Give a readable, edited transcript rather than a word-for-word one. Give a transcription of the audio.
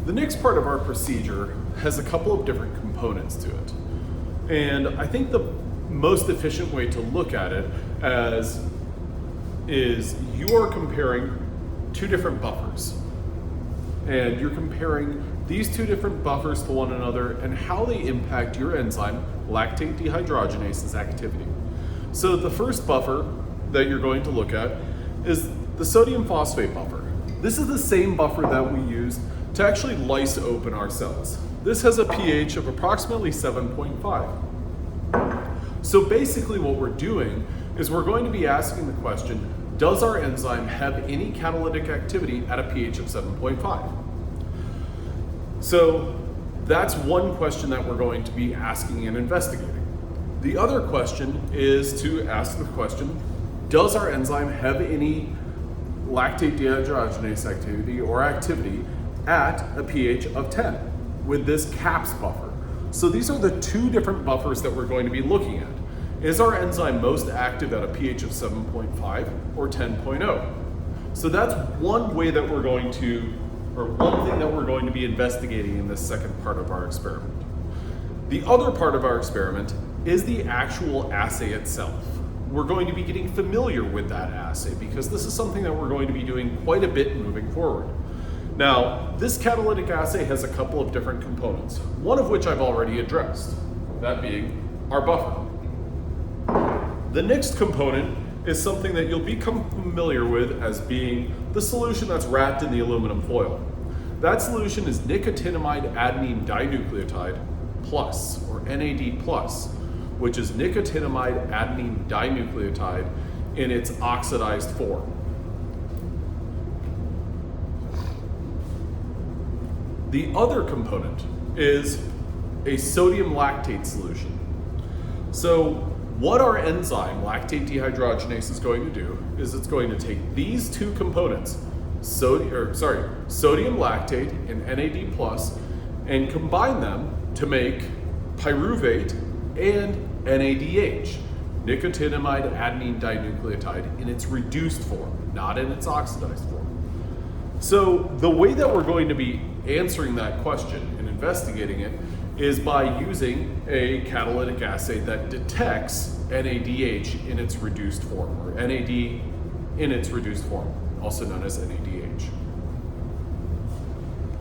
The next part of our procedure has a couple of different components to it. And I think the most efficient way to look at it is you are comparing two different buffers. And you're comparing these two different buffers to one another and how they impact your enzyme, lactate dehydrogenase's activity. So the first buffer that you're going to look at is the sodium phosphate buffer. This is the same buffer that we use to actually lyse open our cells. This has a pH of approximately 7.5. So basically what we're doing is we're going to be asking the question, does our enzyme have any catalytic activity at a pH of 7.5? So that's one question that we're going to be asking and investigating. The other question is to ask the question, does our enzyme have any lactate dehydrogenase activity or activity at a pH of 10 with this CAPS buffer? So these are the two different buffers that we're going to be looking at. Is our enzyme most active at a pH of 7.5 or 10.0? So that's one way that we're going to, or one thing that we're going to be investigating in this second part of our experiment. The other part of our experiment is the actual assay itself. We're going to be getting familiar with that assay because this is something that we're going to be doing quite a bit moving forward. Now, this catalytic assay has a couple of different components, one of which I've already addressed, that being our buffer. The next component is something that you'll become familiar with as being the solution that's wrapped in the aluminum foil. That solution is nicotinamide adenine dinucleotide plus, or NAD plus, which is nicotinamide adenine dinucleotide in its oxidized form. The other component is a sodium lactate solution. So what our enzyme, lactate dehydrogenase, is going to do is it's going to take these two components, sodium lactate and NAD plus, and combine them to make pyruvate and NADH, nicotinamide adenine dinucleotide, in its reduced form, not in its oxidized form. So the way that we're going to be answering that question and investigating it is by using a catalytic assay that detects NADH in its reduced form, or NAD in its reduced form, also known as NADH.